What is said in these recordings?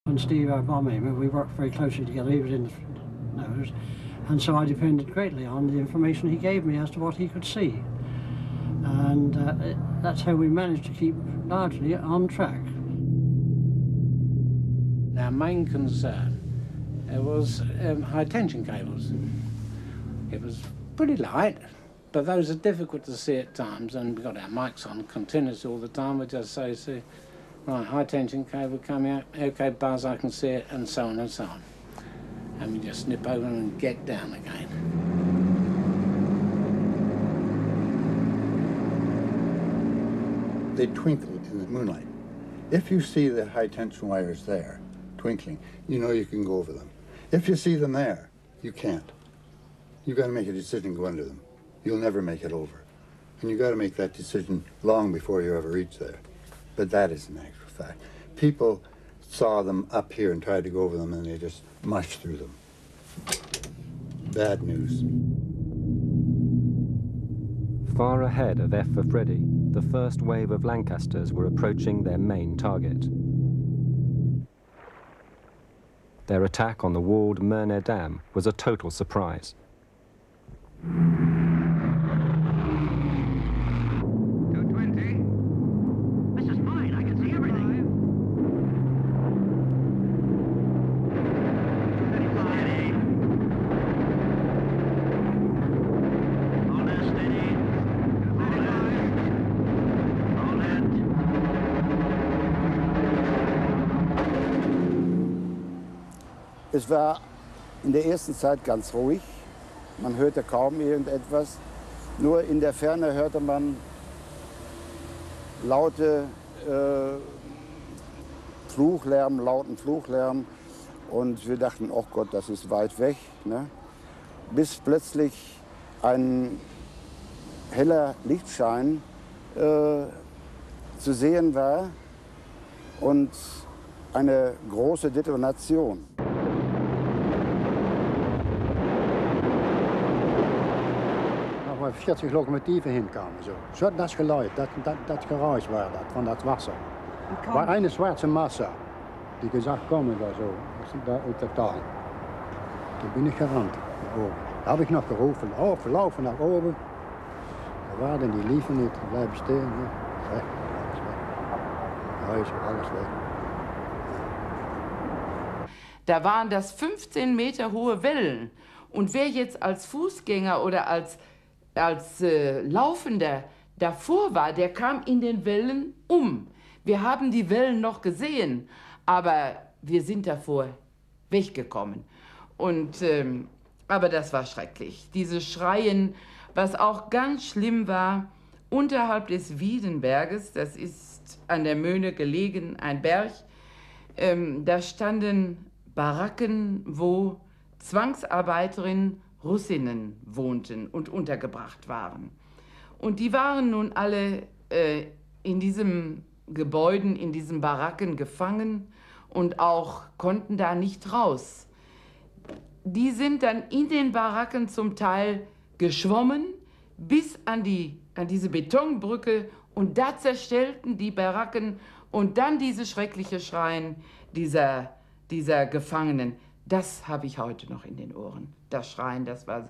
And Steve, our bombing, we worked very closely together. He was in the nose, and so I depended greatly on the information he gave me as to what he could see. And that's how we managed to keep largely on track. Our main concern was high tension cables. It was pretty light, but those are difficult to see at times, and we've got our mics on continuously all the time. We just say, right, high tension cable coming out, okay, buzz, I can see it, and so on and so on. And we just snip over and get down again. They twinkle in the moonlight. If you see the high tension wires there, twinkling, you know you can go over them. If you see them there, you can't. You've got to make a decision to go under them. You'll never make it over. And you've got to make that decision long before you ever reach there. But that is an actual fact. People saw them up here and tried to go over them, and they just mushed through them. Bad news. Far ahead of F for Freddy, the first wave of Lancasters were approaching their main target. Their attack on the walled Mernay Dam was a total surprise. 220. This is fine. I can see everything. 235. Hold it steady. 235. Hold it. Es war in der ersten Zeit ganz ruhig. Man hörte kaum irgendetwas. Nur in der Ferne hörte man lauten Fluchlärm. Und wir dachten, oh Gott, das ist weit weg. Ne? Bis plötzlich ein heller Lichtschein zu sehen war und eine große Detonation. Waar 40 locomotieven heen kwamen. Zo. Dat geluid, dat geruis was dat, van dat wasser. Maar een zwarte massa, die gezegd komen daar zo, daar uit de taal. Toen ben ik gerend naar oben. Daar heb ik nog geroepen, laufen naar oben. Daar waren die lieven niet, blijven staan. Weg, alles weg. Huis, alles weg. Da waren das 15 Meter hohe Wellen. Und wer jetzt als Fußgänger oder als Laufender davor war, der kam in den Wellen um. Wir haben die Wellen noch gesehen, aber wir sind davor weggekommen. Und, aber das war schrecklich. Diese Schreien, was auch ganz schlimm war, unterhalb des Wiedenberges, das ist an der Möhne gelegen, ein Berg, da standen Baracken, wo Zwangsarbeiterinnen, Russinnen wohnten und untergebracht waren. Und die waren nun alle in diesen Gebäuden, in diesen Baracken gefangen und auch konnten da nicht raus. Die sind dann in den Baracken zum Teil geschwommen bis an diese Betonbrücke und da zerstellten die Baracken und dann diese schreckliche Schreien dieser Gefangenen. Das habe ich heute noch in den Ohren. Das Schreien, das war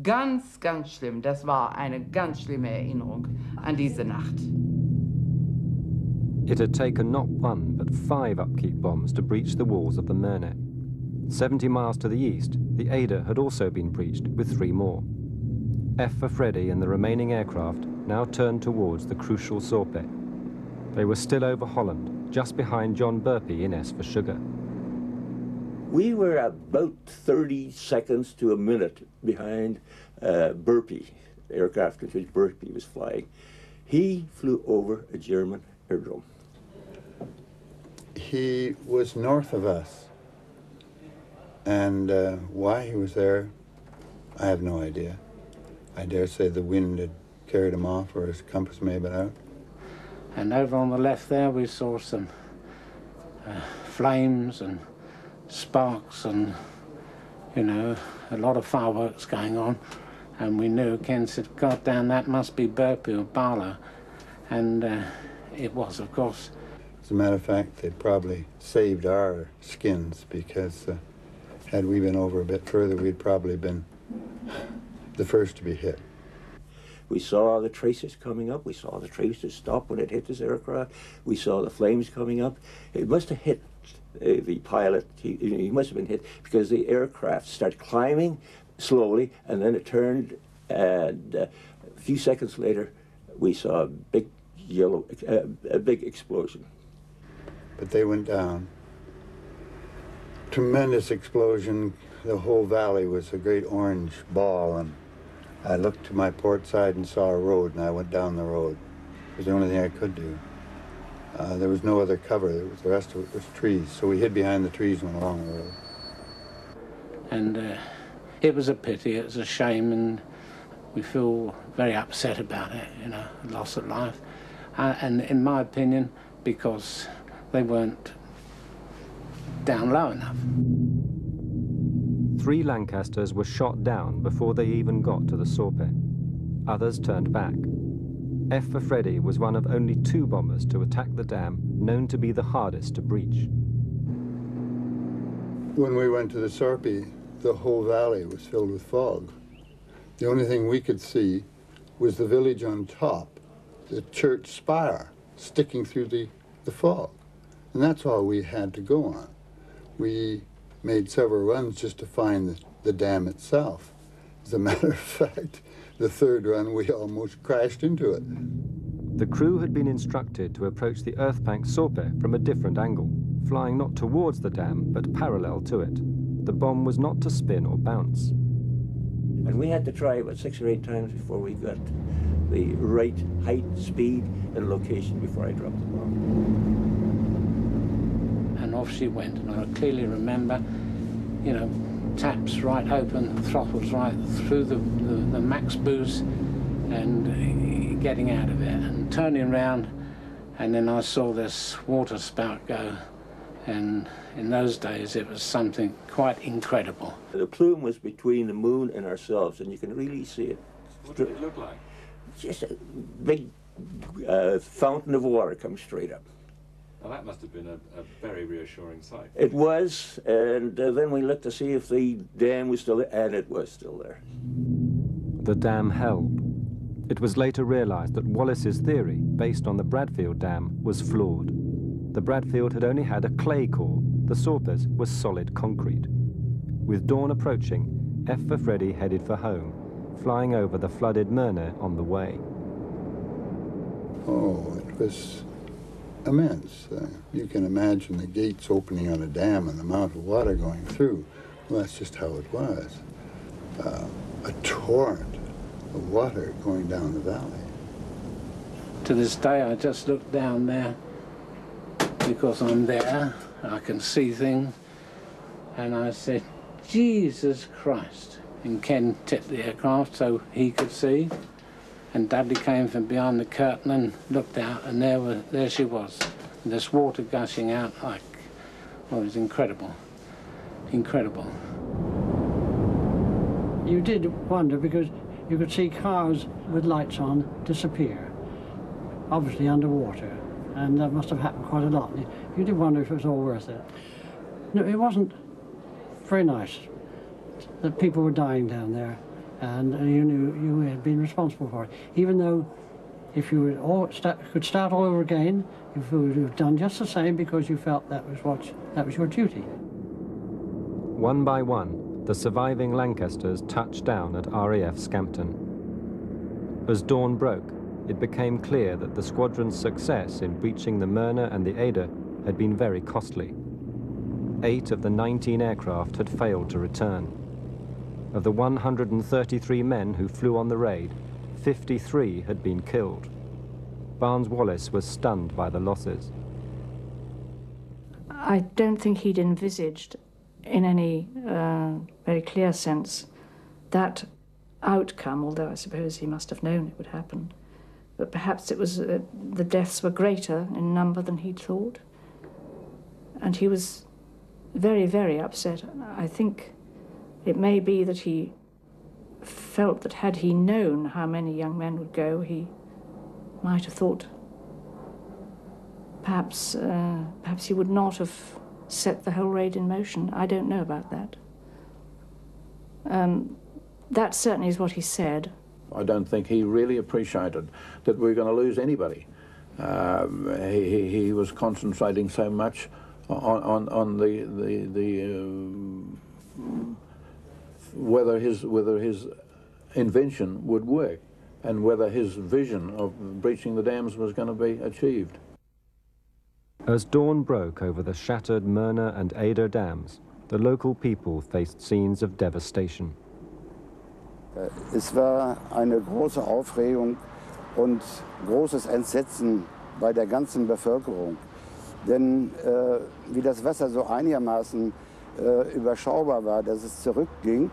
ganz, ganz schlimm. Das war eine ganz schlimme Erinnerung an diese Nacht. It had taken not one but 5 upkeep bombs to breach the walls of the Mernay. 70 miles to the east, the Ada had also been breached with 3 more. F for Freddy and the remaining aircraft now turned towards the crucial Sorpe. They were still over Holland, just behind John Burpee in S for Sugar. We were about 30 seconds to a minute behind Burpee, the aircraft with which Burpee was flying. He flew over a German aerodrome. He was north of us, and why he was there, I have no idea. I dare say the wind had carried him off, or his compass may have been out. And over on the left there we saw some flames and sparks and, you know, a lot of fireworks going on. And we knew, Ken said, God damn, that must be Burpee or Barlow. And it was, of course. As a matter of fact, they probably saved our skins because had we been over a bit further, we'd probably been the first to be hit. We saw the tracers coming up. We saw the tracers stop when it hit this aircraft. We saw the flames coming up. It must have hit the pilot. He must have been hit because the aircraft started climbing slowly, and then it turned, and a few seconds later, we saw a big a big explosion. But they went down. Tremendous explosion. The whole valley was a great orange ball, and I looked to my port side and saw a road, and I went down the road. It was the only thing I could do. There was no other cover. The rest of it was trees, so we hid behind the trees and went along the road. And it was a pity, it was a shame, and we feel very upset about it, you know, loss of life. And in my opinion, because they weren't down low enough. 3 Lancasters were shot down before they even got to the Sorpe. Others turned back. F for Freddy was one of only 2 bombers to attack the dam known to be the hardest to breach. When we went to the Sorpe, the whole valley was filled with fog. The only thing we could see was the village on top, the church spire sticking through the fog. And that's all we had to go on. We made several runs just to find the dam itself. As a matter of fact, the 3rd run, we almost crashed into it. The crew had been instructed to approach the earthbank Sorpe from a different angle, flying not towards the dam, but parallel to it. The bomb was not to spin or bounce. And we had to try about 6 or 8 times before we got the right height, speed, and location before I dropped the bomb. And off she went, and I clearly remember, you know, taps right open, throttles right through the max boost, and getting out of it, and turning around, and then I saw this water spout go, and in those days it was something quite incredible. The plume was between the moon and ourselves, and you can really see it. What did it look like? Just a big fountain of water come straight up. Well, that must have been a very reassuring sight. It was, and then we looked to see if the dam was still there, and it was still there. The dam held. It was later realized that Wallace's theory, based on the Bradfield Dam, was flawed. The Bradfield had only had a clay core. The Sorpes was solid concrete. With dawn approaching, F for Freddy headed for home, flying over the flooded Merne on the way. Oh, it was immense. You can imagine the gates opening on a dam and the amount of water going through. Well, that's just how it was. A torrent of water going down the valley. To this day, I just look down there because I'm there, I can see things, and I said, Jesus Christ. And Ken tipped the aircraft so he could see, and Dudley came from behind the curtain and looked out, and there she was, this water gushing out like, well, it was incredible, incredible. You did wonder because you could see cars with lights on disappear, obviously underwater, and that must have happened quite a lot. You did wonder if it was all worth it. No, it wasn't very nice that people were dying down there, and you knew you had been responsible for it. Even though if you could start all over again, you would have done just the same because you felt that was your duty. One by one, the surviving Lancasters touched down at RAF Scampton. As dawn broke, it became clear that the squadron's success in breaching the Merne and the Ada had been very costly. 8 of the 19 aircraft had failed to return. Of the 133 men who flew on the raid, 53 had been killed. Barnes-Wallis was stunned by the losses. I don't think he'd envisaged in any very clear sense that outcome, although I suppose he must have known it would happen. But perhaps it was the deaths were greater in number than he'd thought. And he was very, very upset. I think it may be that he felt that had he known how many young men would go, he might have thought perhaps he would not have set the whole raid in motion. I don't know about that. That certainly is what he said. I don't think he really appreciated that we were going to lose anybody. He was concentrating so much on whether his invention would work and whether his vision of breaching the dams was going to be achieved. As dawn broke over the shattered Mörner and Eder dams, the local people faced scenes of devastation. Es war eine große Aufregung und großes Entsetzen bei der ganzen Bevölkerung. Denn wie das Wasser so einigermaßen überschaubar war, dass es zurückging,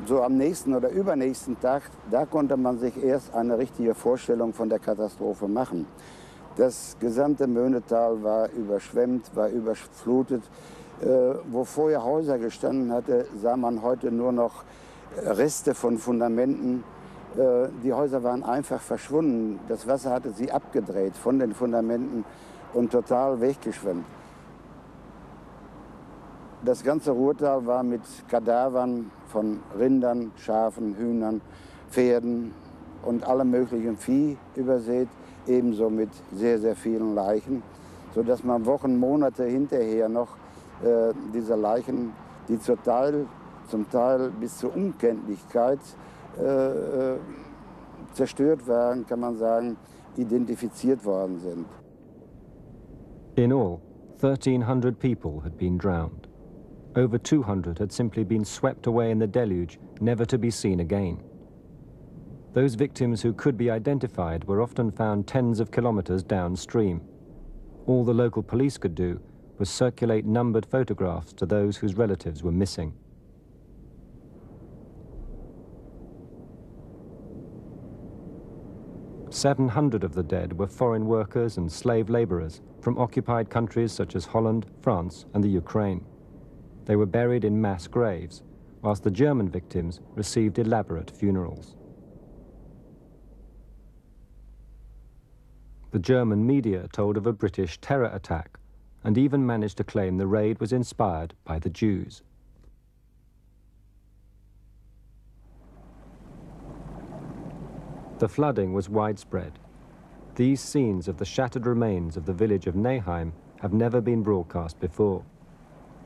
so am nächsten oder übernächsten Tag, da konnte man sich erst eine richtige Vorstellung von der Katastrophe machen. Das gesamte Möhnetal war überschwemmt, war überflutet. Wo vorher Häuser gestanden hatte, sah man heute nur noch Reste von Fundamenten. Die Häuser waren einfach verschwunden. Das Wasser hatte sie abgedreht von den Fundamenten und total weggeschwemmt. Das ganze Ruhrtal war mit Kadavern von Rindern, Schafen, Hühnern, Pferden und allem möglichen Vieh übersät, ebenso mit sehr, sehr vielen Leichen, sodass man Wochen, Monate hinterher noch diese Leichen, die zum Teil bis zur Unkenntlichkeit zerstört waren, kann man sagen, identifiziert worden sind. In all, 1,300 people had been drowned. Over 200 had simply been swept away in the deluge, never to be seen again. Those victims who could be identified were often found tens of kilometers downstream. All the local police could do was circulate numbered photographs to those whose relatives were missing. "700 of the dead were foreign workers and slave laborers from occupied countries such as Holland, France, and the Ukraine. They were buried in mass graves, whilst the German victims received elaborate funerals. The German media told of a British terror attack and even managed to claim the raid was inspired by the Jews. The flooding was widespread. These scenes of the shattered remains of the village of Neheim have never been broadcast before.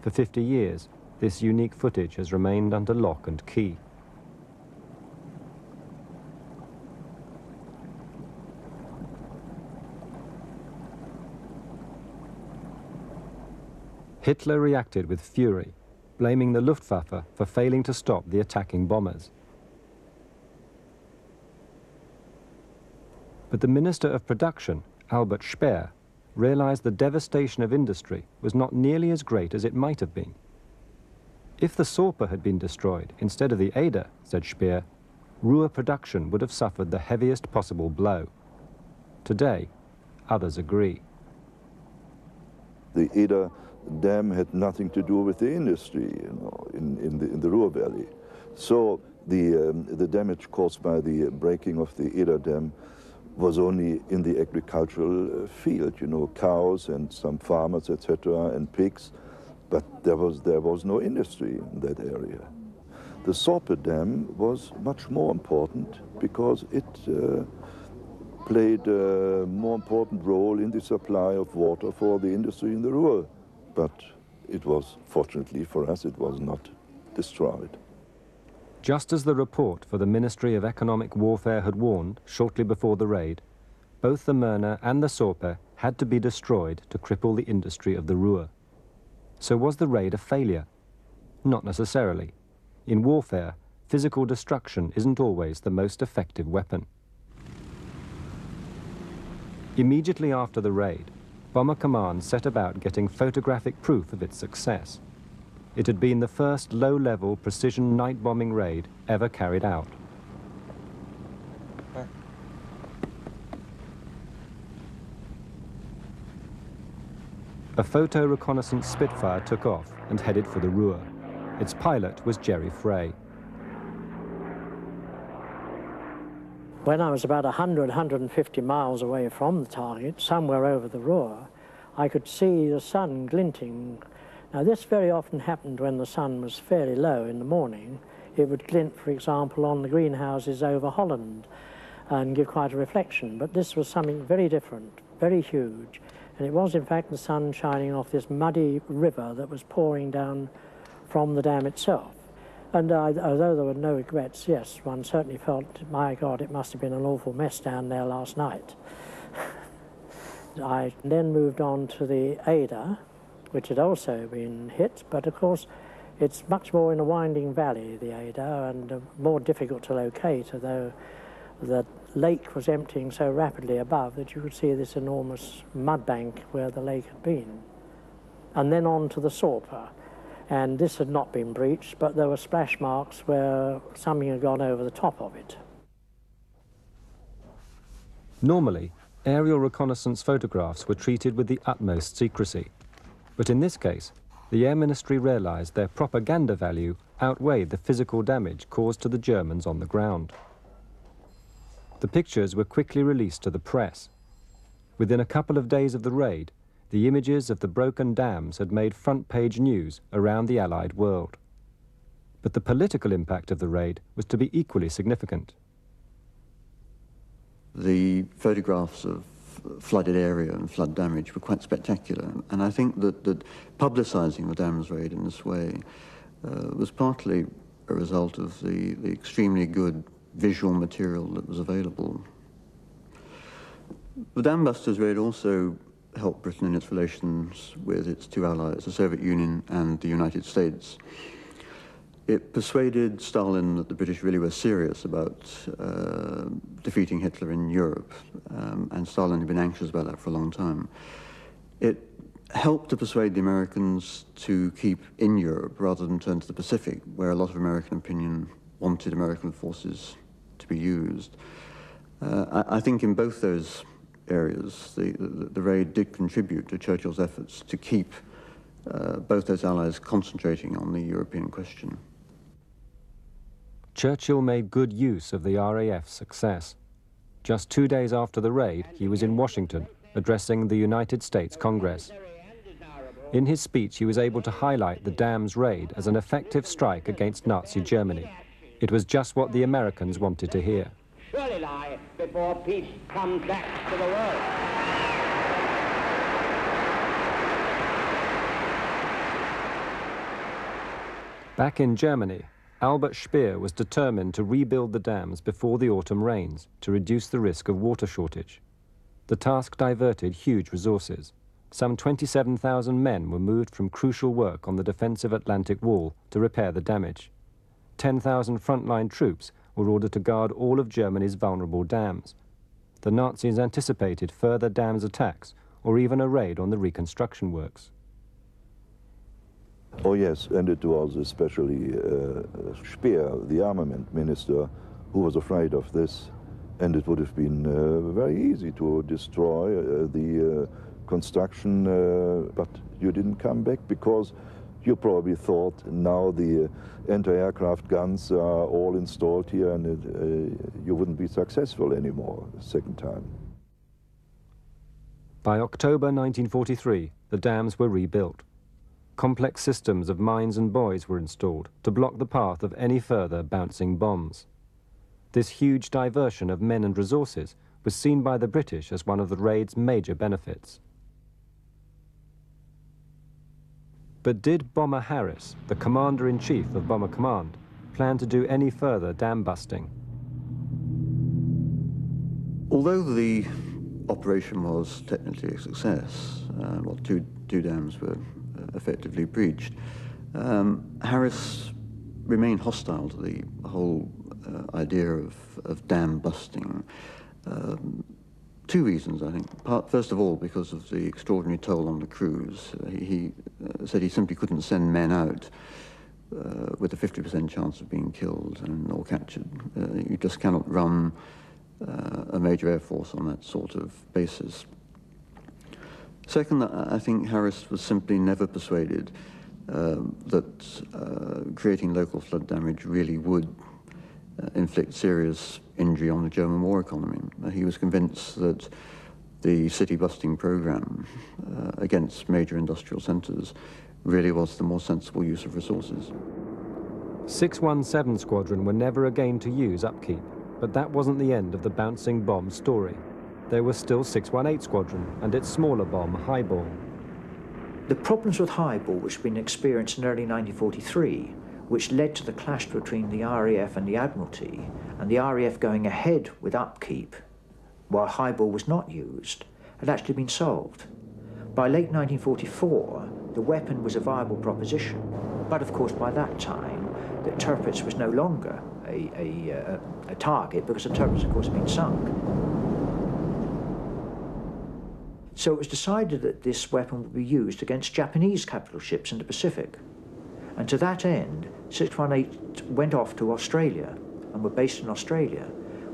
For 50 years, this unique footage has remained under lock and key. Hitler reacted with fury, blaming the Luftwaffe for failing to stop the attacking bombers. But the Minister of Production, Albert Speer, realized the devastation of industry was not nearly as great as it might have been. If the Sorpe had been destroyed instead of the Eder, said Speer, Ruhr production would have suffered the heaviest possible blow. Today, others agree. The Eder dam had nothing to do with the industry, in the Ruhr Valley. So the damage caused by the breaking of the Eder dam was only in the agricultural field, cows and some farmers, etc., and pigs, but there was no industry in that area. The Sorpe dam was much more important because it played a more important role in the supply of water for the industry in the Ruhr. But it was, fortunately for us, it was not destroyed. Just as the report for the Ministry of Economic Warfare had warned shortly before the raid, both the Mörner and the Sorpe had to be destroyed to cripple the industry of the Ruhr. So was the raid a failure? Not necessarily. In warfare, physical destruction isn't always the most effective weapon. Immediately after the raid, Bomber Command set about getting photographic proof of its success. It had been the first low-level precision night bombing raid ever carried out. A photo reconnaissance Spitfire took off and headed for the Ruhr. Its pilot was Jerry Frey. When I was about 100, 150 miles away from the target, somewhere over the Ruhr, I could see the sun glinting. Now this very often happened when the sun was fairly low in the morning. It would glint, for example, on the greenhouses over Holland and give quite a reflection. But this was something very different, very huge. And it was, in fact, the sun shining off this muddy river that was pouring down from the dam itself. And although there were no regrets, yes, one certainly felt, my God, it must have been an awful mess down there last night. I then moved on to the Ada, which had also been hit, but of course it's much more in a winding valley, the Ada, and more difficult to locate, although the lake was emptying so rapidly above that you could see this enormous mud bank where the lake had been. And then on to the Sorpe. And this had not been breached, but there were splash marks where something had gone over the top of it. Normally, aerial reconnaissance photographs were treated with the utmost secrecy. But in this case, the Air Ministry realized their propaganda value outweighed the physical damage caused to the Germans on the ground. The pictures were quickly released to the press. Within a couple of days of the raid, the images of the broken dams had made front-page news around the Allied world. But the political impact of the raid was to be equally significant. The photographs of flooded area and flood damage were quite spectacular, and I think that publicising the dams raid in this way was partly a result of the extremely good visual material that was available. The Dambusters raid also helped Britain in its relations with its two allies, the Soviet Union and the United States. It persuaded Stalin that the British really were serious about defeating Hitler in Europe, and Stalin had been anxious about that for a long time. It helped to persuade the Americans to keep in Europe rather than turn to the Pacific, where a lot of American opinion wanted American forces to be used. I think in both those areas, the raid did contribute to Churchill's efforts to keep both those allies concentrating on the European question. Churchill made good use of the RAF's success. Just 2 days after the raid, he was in Washington, addressing the United States Congress. In his speech, he was able to highlight the dams raid as an effective strike against Nazi Germany. It was just what the Americans wanted to hear. Surely lie before peace comes back to the world. Back in Germany, Albert Speer was determined to rebuild the dams before the autumn rains to reduce the risk of water shortage. The task diverted huge resources. Some 27,000 men were moved from crucial work on the defensive Atlantic Wall to repair the damage. 10,000 frontline troops were ordered to guard all of Germany's vulnerable dams. The Nazis anticipated further dams attacks or even a raid on the reconstruction works. Oh yes, and it was especially Speer, the armament minister, who was afraid of this. And it would have been very easy to destroy the construction, but you didn't come back because you probably thought now the anti-aircraft guns are all installed here and you wouldn't be successful anymore the second time. By October 1943, the dams were rebuilt. Complex systems of mines and buoys were installed to block the path of any further bouncing bombs. This huge diversion of men and resources was seen by the British as one of the raid's major benefits. But did Bomber Harris, the Commander-in-Chief of Bomber Command, plan to do any further dam busting? Although the operation was technically a success, well, two dams were effectively breached, Harris remained hostile to the whole idea of dam busting. Two reasons, I think. First of all, because of the extraordinary toll on the crews. He said he simply couldn't send men out with a 50% chance of being killed or captured. You just cannot run a major air force on that sort of basis. Second, I think Harris was simply never persuaded that creating local flood damage really would inflict serious injury on the German war economy. He was convinced that the city-busting program against major industrial centres really was the more sensible use of resources. 617 Squadron were never again to use Upkeep, but that wasn't the end of the bouncing bomb story. There was still 618 Squadron and its smaller bomb, Highball. The problems with Highball, which had been experienced in early 1943, which led to the clash between the RAF and the Admiralty, and the RAF going ahead with Upkeep while Highball was not used, had actually been solved. By late 1944, the weapon was a viable proposition, but of course by that time, the Tirpitz was no longer a target, because the Tirpitz, of course, had been sunk. So it was decided that this weapon would be used against Japanese capital ships in the Pacific. And to that end, 618 went off to Australia and were based in Australia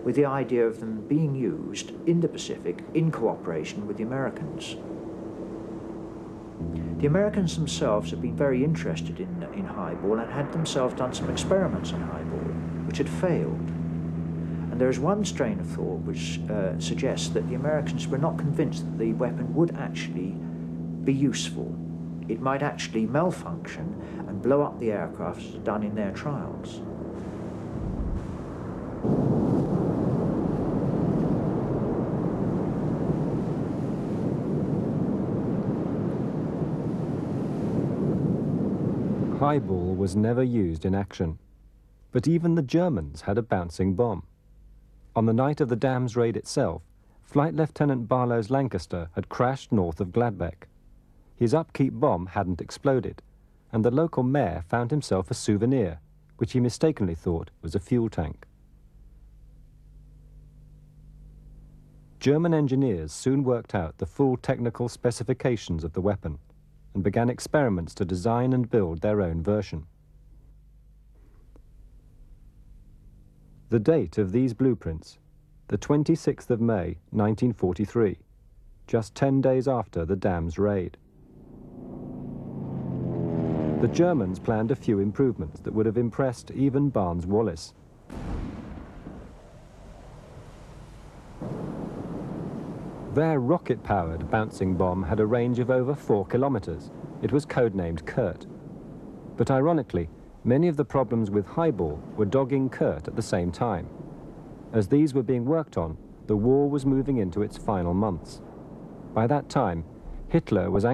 with the idea of them being used in the Pacific in cooperation with the Americans. The Americans themselves had been very interested in Highball and had themselves done some experiments on Highball, which had failed. And there is one strain of thought which suggests that the Americans were not convinced that the weapon would actually be useful. It might actually malfunction and blow up the aircraft as done in their trials. Highball was never used in action, but even the Germans had a bouncing bomb. On the night of the dam's raid itself, Flight Lieutenant Barlow's Lancaster had crashed north of Gladbeck. His Upkeep bomb hadn't exploded, and the local mayor found himself a souvenir, which he mistakenly thought was a fuel tank. German engineers soon worked out the full technical specifications of the weapon and began experiments to design and build their own version. The date of these blueprints, the 26th of May, 1943, just 10 days after the dam's raid. The Germans planned a few improvements that would have impressed even Barnes-Wallis. Their rocket-powered bouncing bomb had a range of over 4 kilometers. It was codenamed Kurt. But ironically, many of the problems with Highball were dogging Kurt at the same time. As these were being worked on, the war was moving into its final months. By that time, Hitler was